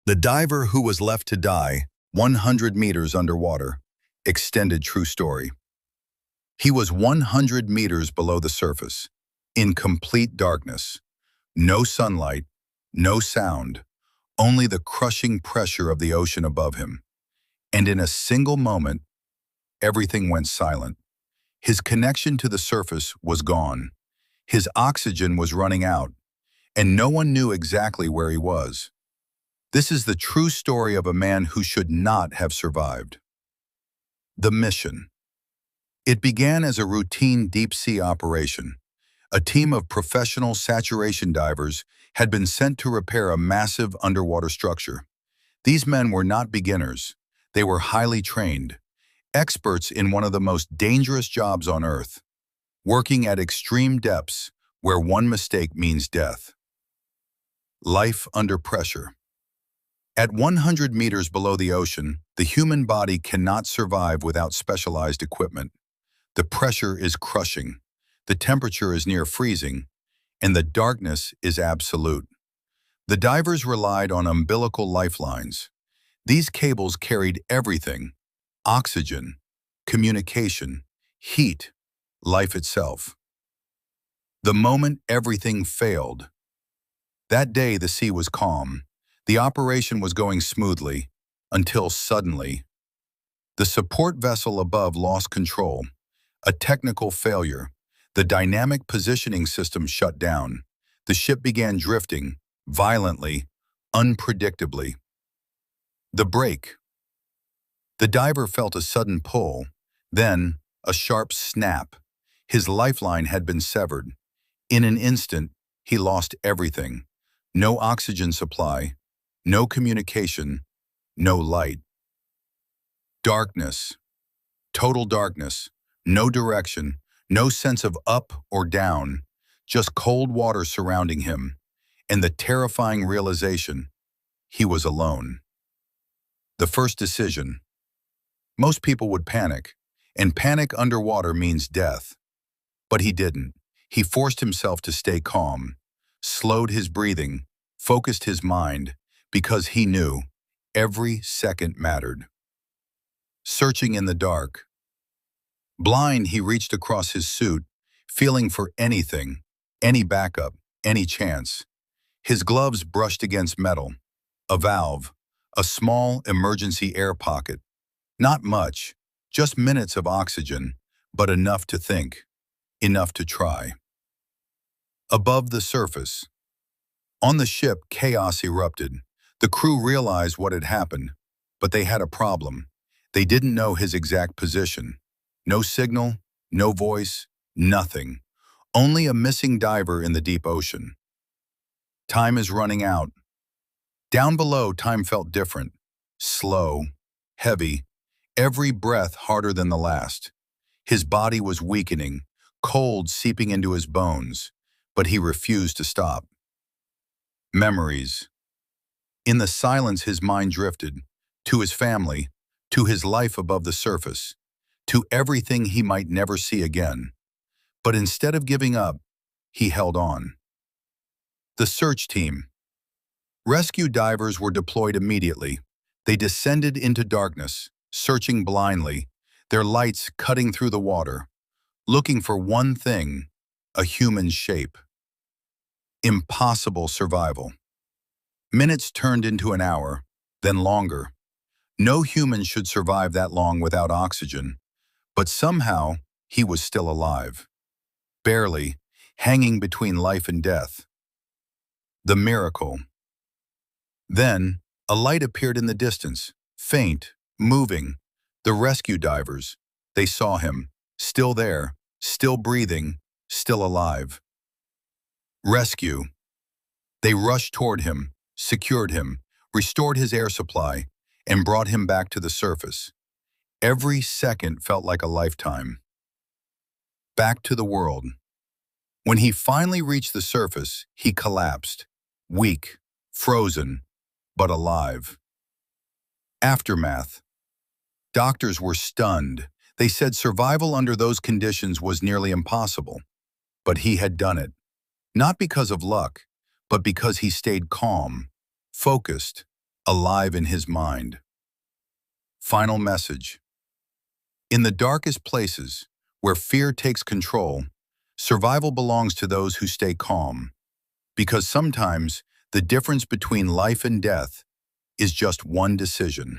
The diver who was left to die 100 meters underwater. Extended true story. He was 100 meters below the surface, in complete darkness. No sunlight, no sound, only the crushing pressure of the ocean above him. And in a single moment, everything went silent. His connection to the surface was gone. His oxygen was running out, and no one knew exactly where he was. This is the true story of a man who should not have survived. The mission. It began as a routine deep-sea operation. A team of professional saturation divers had been sent to repair a massive underwater structure. These men were not beginners. They were highly trained, experts in one of the most dangerous jobs on Earth, working at extreme depths where one mistake means death. Life under pressure. At 100 meters below the ocean, the human body cannot survive without specialized equipment. The pressure is crushing, the temperature is near freezing, and the darkness is absolute. The divers relied on umbilical lifelines. These cables carried everything: oxygen, communication, heat, life itself. The moment everything failed. That day the sea was calm. The operation was going smoothly, until suddenly, the support vessel above lost control. A technical failure. The dynamic positioning system shut down. The ship began drifting, violently, unpredictably. The brake. The diver felt a sudden pull, then a sharp snap. His lifeline had been severed. In an instant, he lost everything. No oxygen supply, no communication, no light. Darkness. Total darkness. No direction, no sense of up or down, just cold water surrounding him, and the terrifying realization: he was alone. The first decision. Most people would panic, and panic underwater means death. But he didn't. He forced himself to stay calm, slowed his breathing, focused his mind, because he knew every second mattered. Searching in the dark. Blind, he reached across his suit, feeling for anything, any backup, any chance. His gloves brushed against metal. A valve, a small emergency air pocket. Not much, just minutes of oxygen, but enough to think, enough to try. Above the surface. On the ship, chaos erupted. The crew realized what had happened, but they had a problem. They didn't know his exact position. No signal, no voice, nothing. Only a missing diver in the deep ocean. Time is running out. Down below, time felt different. Slow, heavy, every breath harder than the last. His body was weakening, cold seeping into his bones, but he refused to stop. Memories. In the silence, his mind drifted, to his family, to his life above the surface, to everything he might never see again. But instead of giving up, he held on. The search team. Rescue divers were deployed immediately. They descended into darkness, searching blindly, their lights cutting through the water, looking for one thing: a human shape. Impossible survival. Minutes turned into an hour, then longer. No human should survive that long without oxygen, but somehow he was still alive. Barely, hanging between life and death. The miracle. Then, a light appeared in the distance, faint, moving. The rescue divers, they saw him, still there, still breathing, still alive. Rescue. They rushed toward him, secured him, restored his air supply, and brought him back to the surface. Every second felt like a lifetime. Back to the world. When he finally reached the surface, he collapsed, weak, frozen, but alive. Aftermath. Doctors were stunned. They said survival under those conditions was nearly impossible. But he had done it. Not because of luck, but because he stayed calm, focused, alive in his mind. Final message. In the darkest places, where fear takes control, survival belongs to those who stay calm. Because sometimes, the difference between life and death is just one decision.